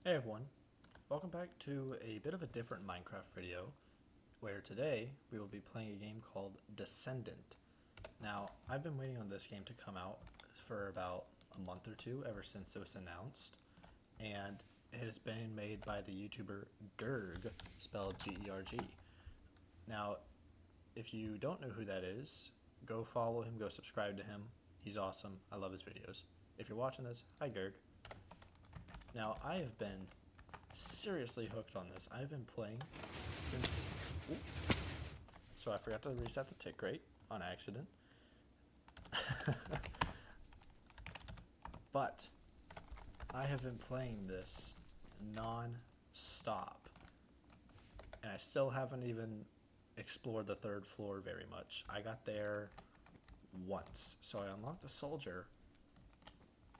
Hey everyone, welcome back to a bit of a different Minecraft video, where today we will be playing a game called Descendant. Now, I've been waiting on this game to come out for about a month or two, ever since it was announced, and it has been made by the YouTuber Gerg, spelled G-E-R-G. Now, if you don't know who that is, go follow him, go subscribe to him. He's awesome, I love his videos. If you're watching this, hi Gerg. Now, I have been seriously hooked on this. I've been playing since... Ooh. So I forgot to reset the tick rate on accident. But I have been playing this non-stop. And I still haven't even explored the third floor very much. I got there once. So I unlocked the soldier,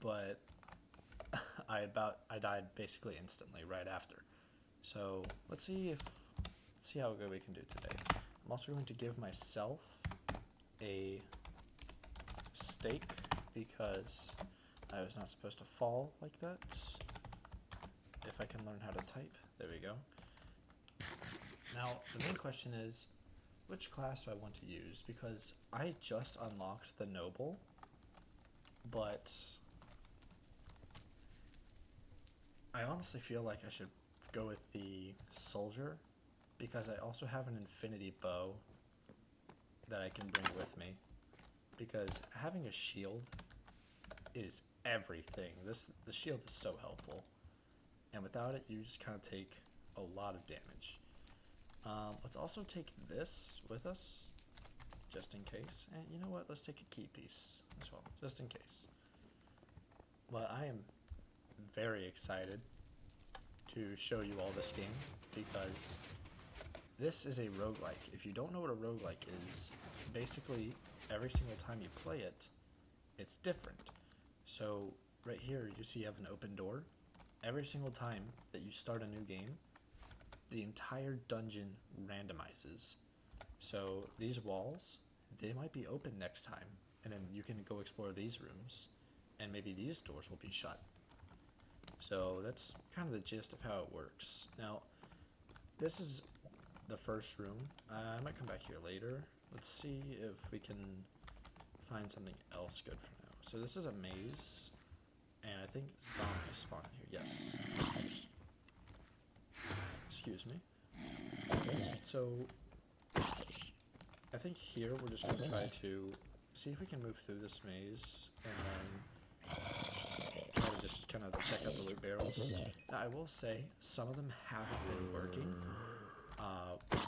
but I died basically instantly right after. So let's see how good we can do today. I'm also going to give myself a stake because I was not supposed to fall like that. If I can learn how to type, there we go. Now the main question is, which class do I want to use? Because I just unlocked the noble, but I honestly feel like I should go with the soldier because I also have an infinity bow that I can bring with me, because having a shield is everything. The shield is so helpful, and without it you just kind of take a lot of damage. Let's also take this with us just in case, and you know what, let's take a key piece as well just in case. But I am very excited to show you all this game because this is a roguelike. If you don't know what a roguelike is, basically every single time you play it, it's different. So right here you see you have an open door. Every single time that you start a new game, the entire dungeon randomizes. So these walls, they might be open next time, and then you can go explore these rooms, and maybe these doors will be shut. So that's kind of the gist of how it works. Now, this is the first room. I might come back here later. Let's see if we can find something else good for now. So this is a maze, and I think zombies spawn in here. Yes. Excuse me. So I think here we're just going to try to see if we can move through this maze, and then try to just kind of check out the loot barrels. Now, I will say, some of them haven't been working,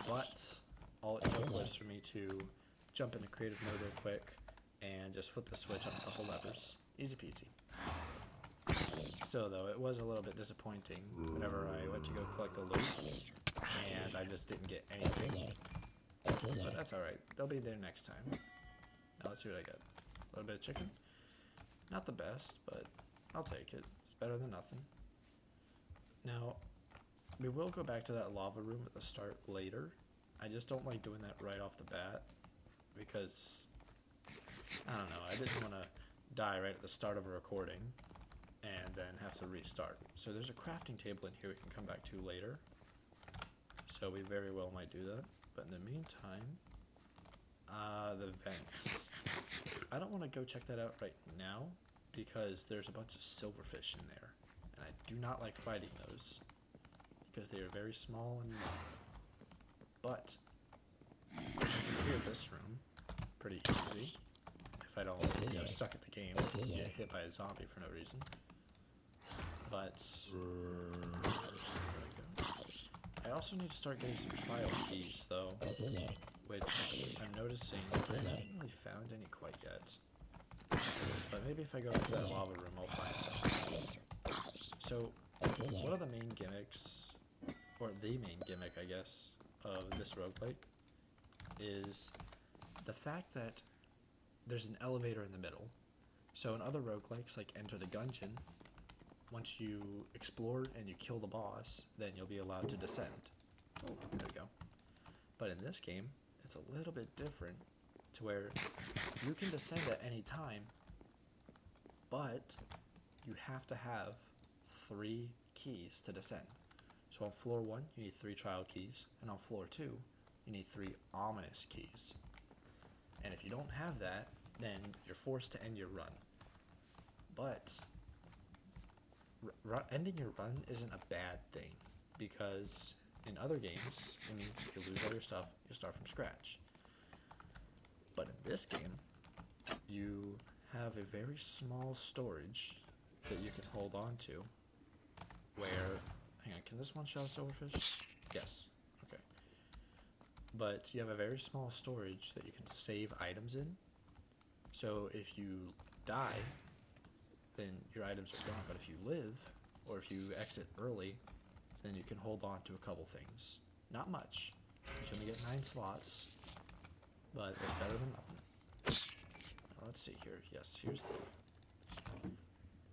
but all it took was for me to jump into creative mode real quick and just flip the switch on a couple levers. Easy peasy. Still though, it was a little bit disappointing whenever I went to go collect the loot, and I just didn't get anything. But that's alright, they'll be there next time. Now let's see what I got. A little bit of chicken. Not the best, but I'll take it. It's better than nothing. Now, we will go back to that lava room at the start later. I just don't like doing that right off the bat because, I don't know, I didn't want to die right at the start of a recording and then have to restart. So there's a crafting table in here we can come back to later. So we very well might do that. But in the meantime, the vents. I don't want to go check that out right now because there's a bunch of silverfish in there, and I do not like fighting those because they are very small and young. But I can clear this room pretty easy if I don't, suck at the game and get hit by a zombie for no reason. But there we go. I also need to start getting some trial keys though, which I'm noticing I haven't really found any quite yet. But maybe if I go into that lava room, I'll find some. So, one of the main gimmicks, or the main gimmick, I guess, of this roguelike is the fact that there's an elevator in the middle. So in other roguelikes, like Enter the Gungeon, once you explore and you kill the boss, then you'll be allowed to descend. Oh, there we go. But in this game, it's a little bit different to where you can descend at any time, but you have to have 3 keys to descend. So on floor 1, you need 3 trial keys, and on floor 2, you need 3 ominous keys. And if you don't have that, then you're forced to end your run. But ending your run isn't a bad thing, because in other games, it means you lose all your stuff, you start from scratch. But in this game, you have a very small storage that you can hold on to, where, hang on, can this one shot silverfish? Yes, okay. But you have a very small storage that you can save items in, so if you die, then your items are gone. But if you live, or if you exit early, then you can hold on to a couple things. Not much. You should only get 9 slots, but it's better than nothing. Now let's see here. Yes, here's the...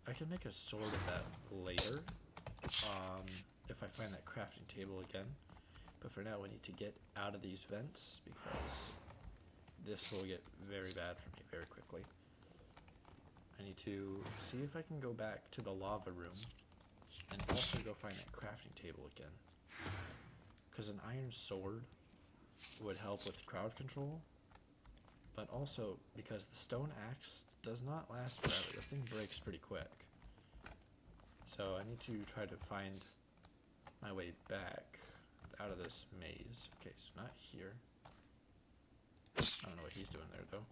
I can make a sword of that later, if I find that crafting table again. But for now, we need to get out of these vents, because this will get very bad for me very quickly. I need to see if I can go back to the lava room and also go find that crafting table again. Because an iron sword would help with crowd control, but also because the stone axe does not last forever. This thing breaks pretty quick. So I need to try to find my way back out of this maze. Okay, so not here. I don't know what he's doing there though.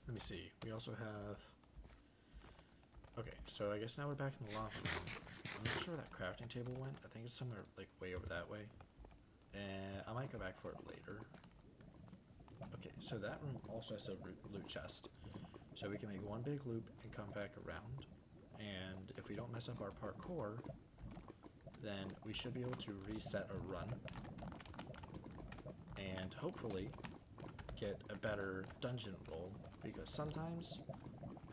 Let me see. We also have... Okay, so I guess now we're back in the lava room. I'm not sure where that crafting table went. I think it's somewhere like way over that way. And I might go back for it later. Okay, so that room also has a loot chest. So we can make one big loop and come back around. And if we don't mess up our parkour, then we should be able to reset a run. And hopefully get a better dungeon roll. Because sometimes,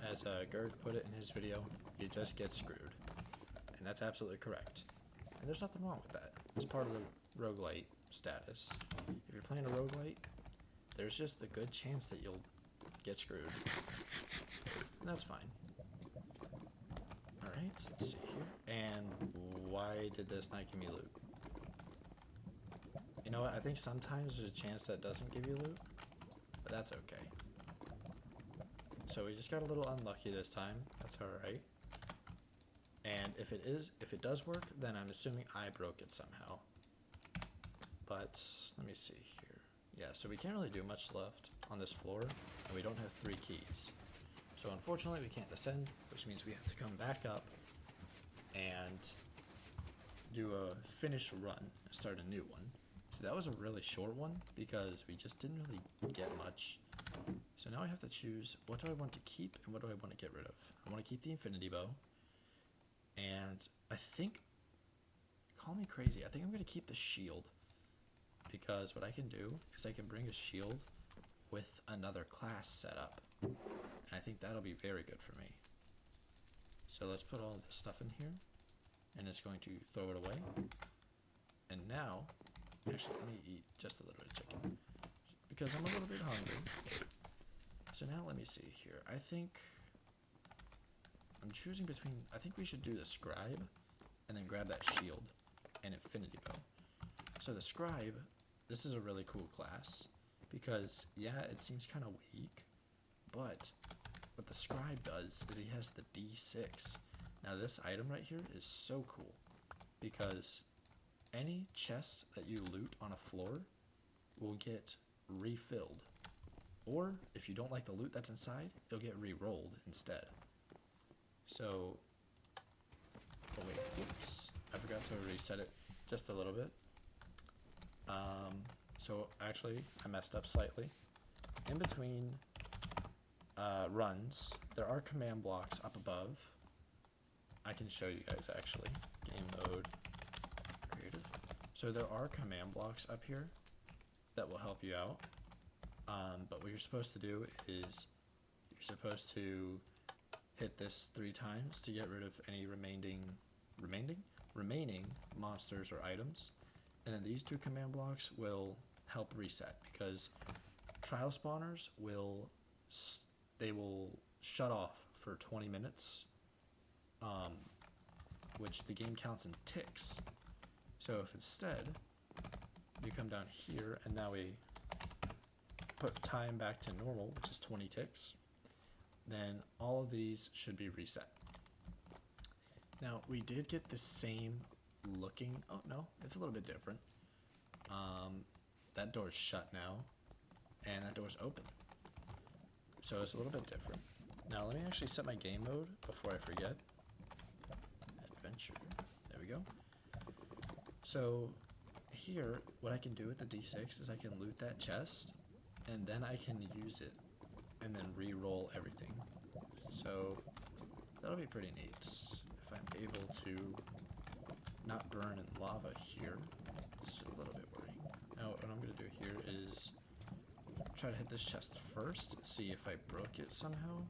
as Gerg put it in his video, you just get screwed. And that's absolutely correct. And there's nothing wrong with that. It's part of the roguelite status. If you're playing a roguelite, there's just a good chance that you'll get screwed. And that's fine. Alright, so let's see here. And why did this not give me loot? You know what, I think sometimes there's a chance that doesn't give you loot, but that's okay. So we just got a little unlucky this time. That's alright. And if it does work, then I'm assuming I broke it somehow. But let me see here. Yeah, so we can't really do much left on this floor, and we don't have 3 keys. So unfortunately we can't descend, which means we have to come back up and do a finish run and start a new one. So that was a really short one because we just didn't really get much. So now I have to choose, what do I want to keep and what do I want to get rid of? I want to keep the infinity bow. And I think, call me crazy, I think I'm going to keep the shield. Because what I can do is I can bring a shield with another class set up. And I think that'll be very good for me. So let's put all this stuff in here. And it's going to throw it away. And now, actually let me eat just a little bit of chicken. Because I'm a little bit hungry. So now let me see here. I think I'm choosing between, I think we should do the Scribe and then grab that shield and infinity bow. So the Scribe, this is a really cool class because yeah, it seems kind of weak, but what the Scribe does is he has the D6. Now this item right here is so cool because any chest that you loot on a floor will get refilled. Or if you don't like the loot that's inside, it'll get re-rolled instead. So, oh wait, oops, I forgot to reset it just a little bit. So actually, I messed up slightly. In between runs, there are command blocks up above. I can show you guys actually. Game mode, creative. So there are command blocks up here that will help you out. But what you're supposed to do is you're supposed to hit this 3 times to get rid of any remaining monsters or items. And then these 2 command blocks will help reset because trial spawners will shut off for 20 minutes which the game counts in ticks. So if instead you come down here and now we put time back to normal, which is 20 ticks, then all of these should be reset. Now we did get the same looking, oh no, it's a little bit different. That door's shut now, and that door's open. So it's a little bit different. Now let me actually set my game mode before I forget. Adventure, there we go. So here, what I can do with the D6 is I can loot that chest, and then I can use it, and then re-roll everything. So that'll be pretty neat. If I'm able to not burn in lava here, it's a little bit worrying. Now what I'm going to do here is try to hit this chest first, see if I broke it somehow,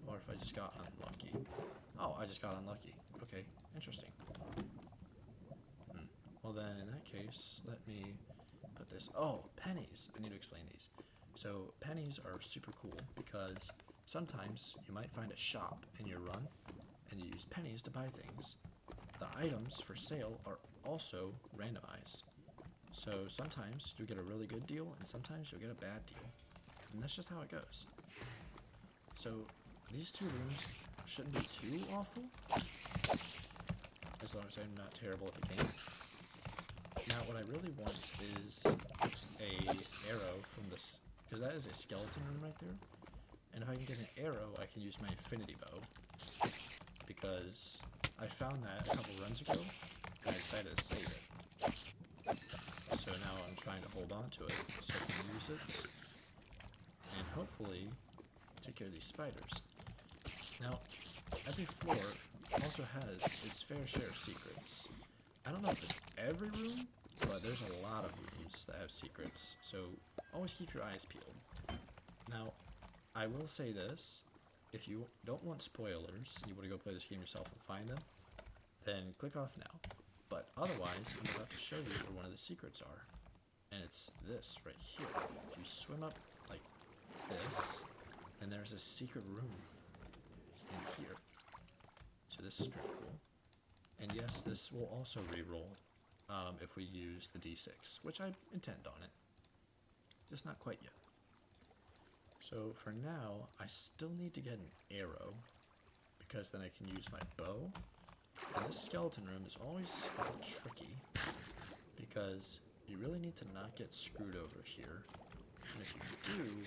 or if I just got unlucky. Oh, I just got unlucky. Okay, interesting. Well then, in that case, let me put this... Oh, pennies! I need to explain these. So, pennies are super cool because sometimes you might find a shop in your run, and you use pennies to buy things. The items for sale are also randomized. So sometimes you'll get a really good deal, and sometimes you'll get a bad deal. And that's just how it goes. So these two rooms shouldn't be too awful, as long as I'm not terrible at the game. Now what I really want is a arrow from this, because that is a skeleton room right there. And if I can get an arrow, I can use my infinity bow, because I found that a couple runs ago, and I decided to save it. So now I'm trying to hold on to it so I can use it, and hopefully take care of these spiders. Now, every floor also has its fair share of secrets. I don't know if it's every room, but there's a lot of rooms that have secrets, so always keep your eyes peeled. Now, I will say this, if you don't want spoilers, and you want to go play this game yourself and find them, then click off now. But otherwise, I'm about to show you where one of the secrets are. And it's this right here. If you swim up like this, then there's a secret room in here. So this is pretty cool. And yes, this will also re-roll if we use the D6, which I intend on it. Just not quite yet. So for now, I still need to get an arrow, because then I can use my bow. And this skeleton room is always a bit tricky, because you really need to not get screwed over here. And if you do,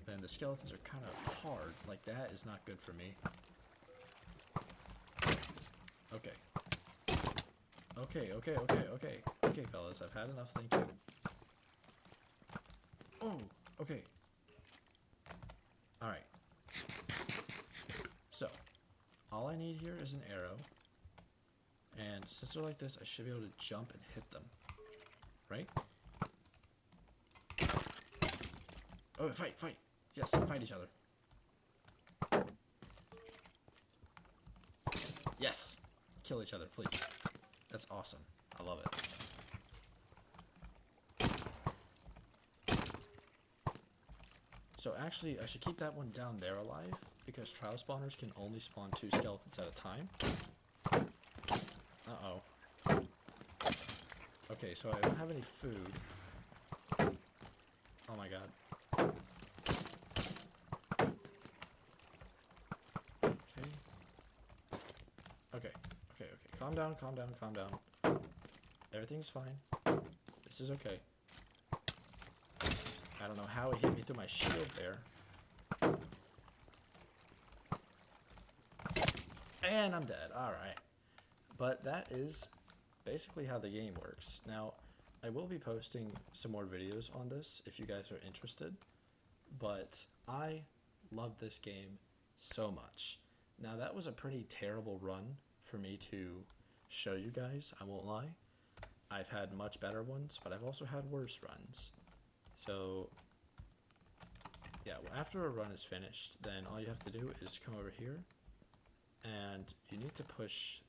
then the skeletons are kind of hard. Like, that is not good for me. Okay. Okay, fellas, I've had enough, thank you. Oh, okay. Alright. So, all I need here is an arrow. And since they're like this, I should be able to jump and hit them. Right? Oh, fight! Yes, fight each other. Yes! Kill each other, please. That's awesome. I love it. So actually, I should keep that one down there alive, because trial spawners can only spawn 2 skeletons at a time. Uh-oh. Okay, so I don't have any food. Oh my god. Okay. Calm down. Everything's fine. This is okay. I don't know how it hit me through my shield there. And I'm dead. Alright. But that is basically how the game works. Now, I will be posting some more videos on this if you guys are interested. But I love this game so much. Now, that was a pretty terrible run for me to show you guys, I won't lie. I've had much better ones, but I've also had worse runs. So, yeah, well, after a run is finished, then all you have to do is come over here, and you need to push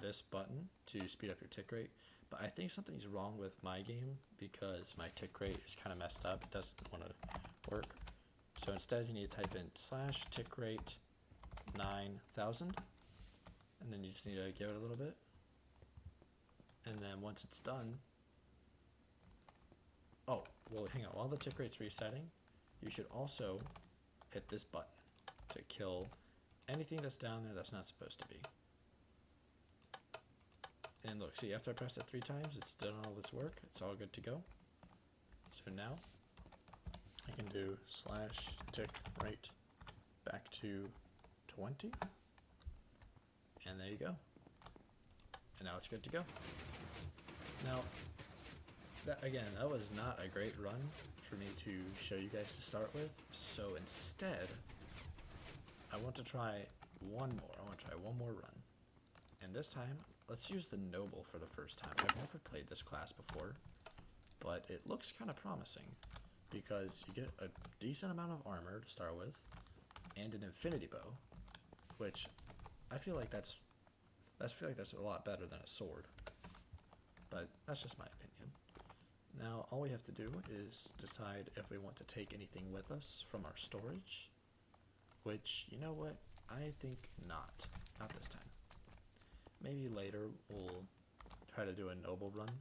this button to speed up your tick rate. But I think something's wrong with my game, because my tick rate is kind of messed up. It doesn't want to work. So instead, you need to type in /tick rate 9000, And then you just need to give it a little bit. And then once it's done, oh, well, hang on. While the tick rate's resetting, you should also hit this button to kill anything that's down there that's not supposed to be. And look, see, after I pressed it 3 times, it's done all its work. It's all good to go. So now I can do /tick rate back to 20. And there you go. And now it's good to go. Now, that was not a great run for me to show you guys to start with. So instead, I want to try one more. I want to try one more run. And this time, let's use the Noble for the first time. I've never played this class before, but it looks kind of promising because you get a decent amount of armor to start with and an infinity bow, which I feel like that's a lot better than a sword. But that's just my opinion. Now, all we have to do is decide if we want to take anything with us from our storage, which, you know what, I think not this time. Maybe later we'll try to do a noble run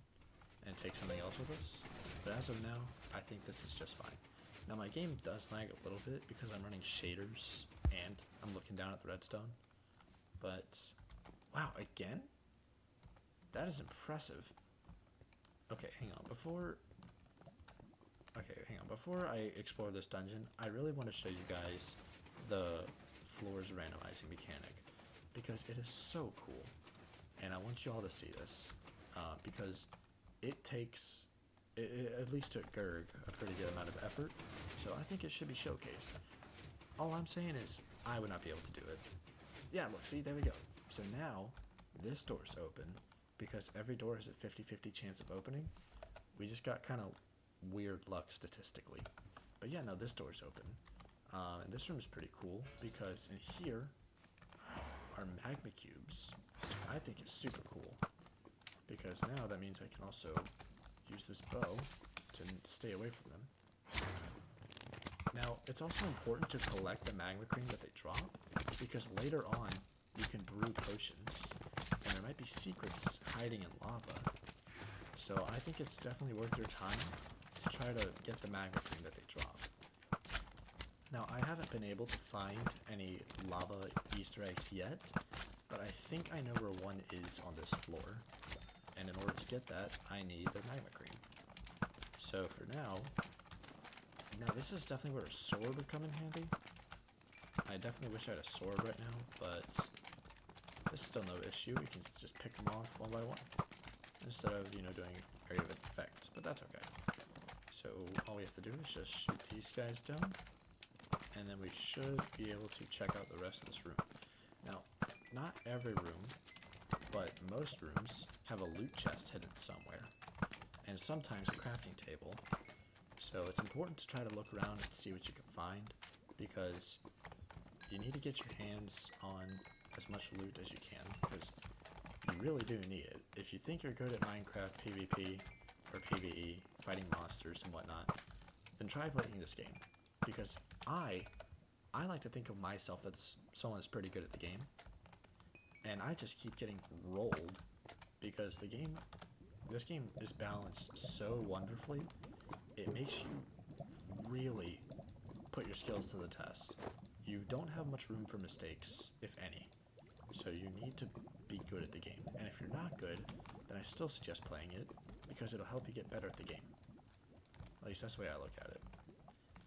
and take something else with us, but as of now, I think this is just fine. Now, my game does lag a little bit because I'm running shaders and I'm looking down at the redstone, but wow, again? That is impressive. Okay, hang on. Before I explore this dungeon, I really want to show you guys the floors randomizing mechanic because it is so cool, and I want you all to see this because it takes, it at least took Gerg a pretty good amount of effort, so I think it should be showcased. All I'm saying is I would not be able to do it. Yeah, look, see, there we go. So now this door's open because every door has a 50-50 chance of opening. We just got kind of weird luck statistically. But yeah, no, this door's open. And this room is pretty cool because in here are magma cubes, which I think is super cool. Because now that means I can also use this bow to stay away from them. Now, it's also important to collect the magma cream that they drop because later on you can brew potions and there might be secrets hiding in lava. So I think it's definitely worth your time to try to get the magma cream that they drop. Now, I haven't been able to find any lava Easter eggs yet, but I think I know where one is on this floor. And in order to get that, I need the magma cream. So for now this is definitely where a sword would come in handy. I definitely wish I had a sword right now, but this is still no issue. We can just pick them off one by one instead of, doing area of effect, but that's okay. So all we have to do is just shoot these guys down, and then we should be able to check out the rest of this room. Now, not every room, but most rooms have a loot chest hidden somewhere, and sometimes a crafting table. So it's important to try to look around and see what you can find, because you need to get your hands on as much loot as you can, because you really do need it. If you think you're good at Minecraft PvP or PvE, fighting monsters and whatnot, then try playing this game, because I like to think of myself as someone that's pretty good at the game, and I just keep getting rolled because this game is balanced so wonderfully. It makes you really put your skills to the test. You don't have much room for mistakes, if any, so you need to be good at the game. And if you're not good, then I still suggest playing it because it'll help you get better at the game. At least that's the way I look at it.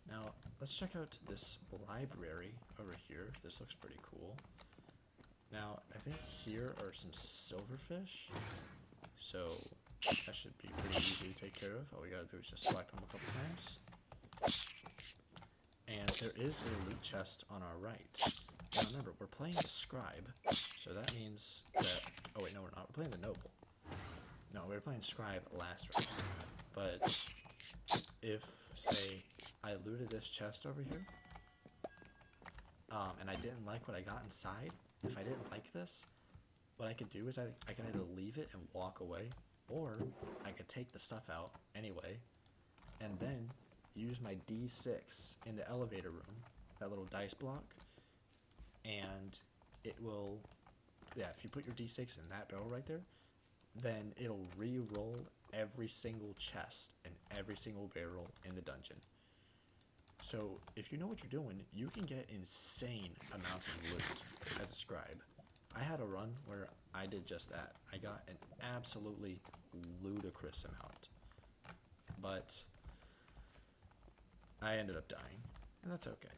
Now, let's check out this library over here. This looks pretty cool. Now, I think here are some silverfish, so that should be pretty easy to take care of. All we gotta do is just select them a couple times. And there is a loot chest on our right. Now remember, we're playing the Scribe, so that means that... Oh wait, no we're not. We're playing the Noble. No, we were playing Scribe last round. But if, say, I looted this chest over here, and I didn't like what I got inside, if I didn't like this, what I could do is I could either leave it and walk away, or I could take the stuff out anyway, and then use my D6 in the elevator room, that little dice block, and it will yeah, if you put your d6 in that barrel right there, then it'll re-roll every single chest and every single barrel in the dungeon. So if you know what you're doing, you can get insane amounts of loot as a scribe. I had a run where I did just that. I got an absolutely ludicrous amount. But I ended up dying, and that's okay.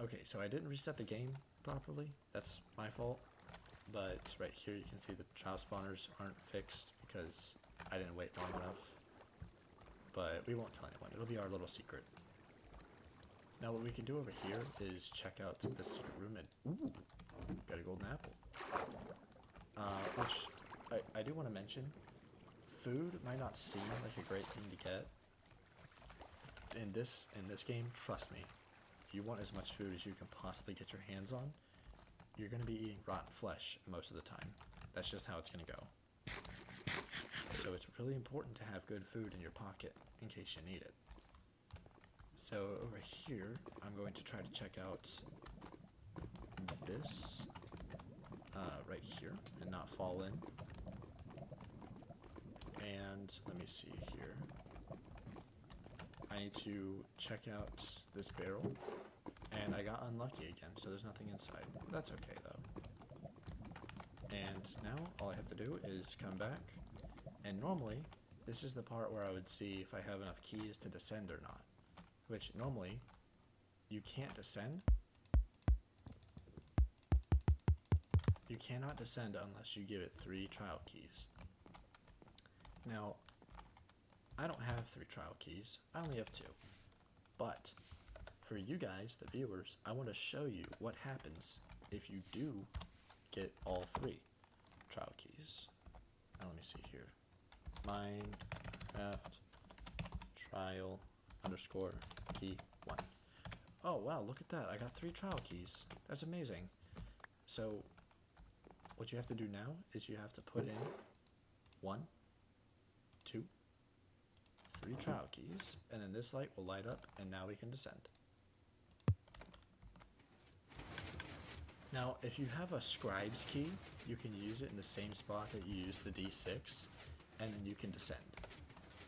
Okay, so I didn't reset the game properly. That's my fault. But right here you can see the trial spawners aren't fixed because I didn't wait long enough. But we won't tell anyone. It'll be our little secret. Now what we can do over here is check out the secret room and ooh, got a golden apple. Which I do want to mention, food might not seem like a great thing to get. In this game, trust me, you want as much food as you can possibly get your hands on. You're going to be eating rotten flesh most of the time. That's just how it's going to go. So it's really important to have good food in your pocket in case you need it. So over here, I'm going to try to check out this right here and not fall in. And let me see here. I need to check out this barrel, and I got unlucky again, so there's nothing inside. That's okay though. And now all I have to do is come back, and normally this is the part where I would see if I have enough keys to descend or not, which normally you can't descend. You cannot descend unless you give it 3 trial keys. Now, I don't have 3 trial keys, I only have 2. But, for you guys, the viewers, I want to show you what happens if you do get all 3 trial keys. Now let me see here. Minecraft trial underscore key 1. Oh wow, look at that, I got 3 trial keys. That's amazing. So, what you have to do now is you have to put in 1, 2, 3 trial keys, and then this light will light up, and now we can descend. Now, if you have a Scribe's key, you can use it in the same spot that you use the D6, and then you can descend.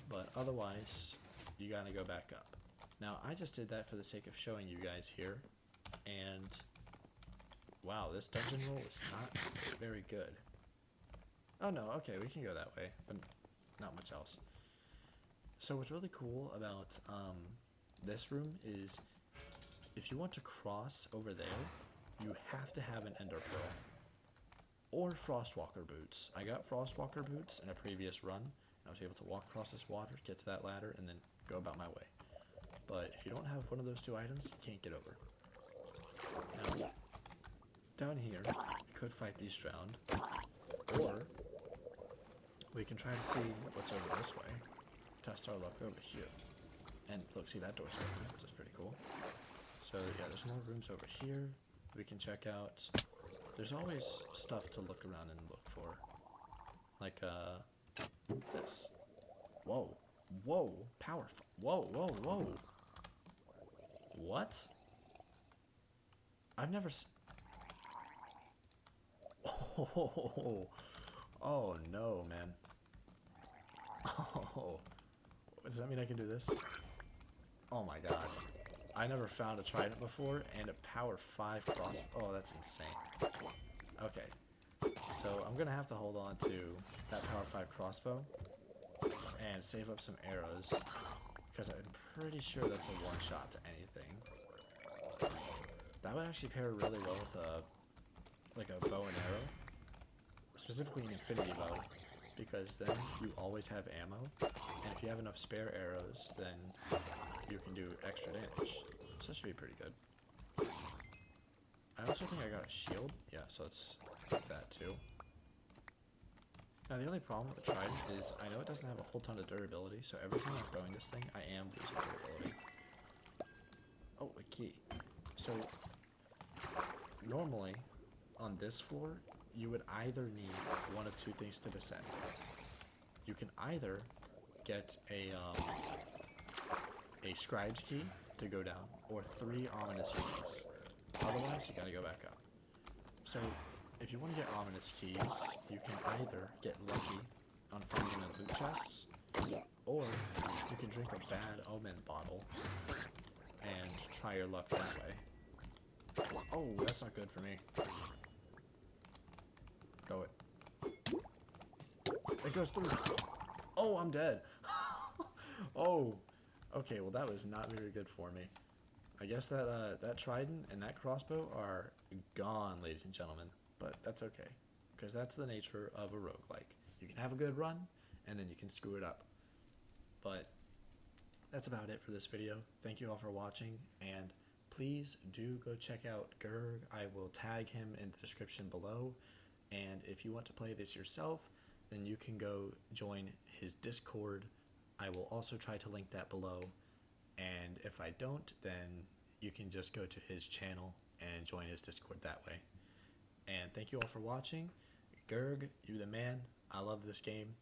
But otherwise, you gotta go back up. Now, I just did that for the sake of showing you guys here, and wow, this dungeon roll is not very good. Oh no, okay, we can go that way, but not much else. So what's really cool about this room is if you want to cross over there, you have to have an ender pearl or frostwalker boots. I got frostwalker boots in a previous run, and I was able to walk across this water, get to that ladder, and then go about my way. But if you don't have one of those 2 items, you can't get over. Now, down here, we could fight these drowned, or we can try to see what's over this way. Test our luck over here. And look, see that door's open, which is pretty cool. So yeah, there's more rooms over here we can check out. There's always stuff to look around and look for. Like, this. Whoa. Whoa. Powerful. Whoa, whoa, whoa. What? I've never Oh, oh no, man. Oh, does that mean I can do this? Oh my god. I never found a trident before, and a power 5 crossbow. Oh, that's insane. Okay, so I'm gonna have to hold on to that power 5 crossbow and save up some arrows, because I'm pretty sure that's a one-shot to anything. That would actually pair really well with like a bow and arrow, specifically an infinity bow, because then you always have ammo, and if you have enough spare arrows, then you can do extra damage. So that should be pretty good. I also think I got a shield. Yeah, so let's take that too. Now the only problem with the trident is I know it doesn't have a whole ton of durability, so every time I'm throwing this thing, I am losing durability. Oh, a key. So normally on this floor, you would either need one of 2 things to descend. You can either get a Scribe's key to go down, or 3 ominous keys. Otherwise, you gotta go back up. So, if you want to get ominous keys, you can either get lucky on finding the loot chests, or you can drink a bad omen bottle and try your luck that way. Oh, that's not good for me. Go it. It goes through. Oh, I'm dead. Oh, okay, well that was not very good for me. I guess that that trident and that crossbow are gone, ladies and gentlemen. But that's okay, because that's the nature of a roguelike. You can have a good run, and then you can screw it up. But that's about it for this video. Thank you all for watching, and please do go check out Gerg. I will tag him in the description below. And if you want to play this yourself, then you can go join his Discord. I will also try to link that below. And if I don't, then you can just go to his channel and join his Discord that way. And thank you all for watching. Gerg, you the man. I love this game.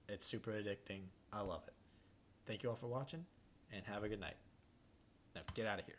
It's super addicting. I love it. Thank you all for watching, and have a good night. Now, get out of here.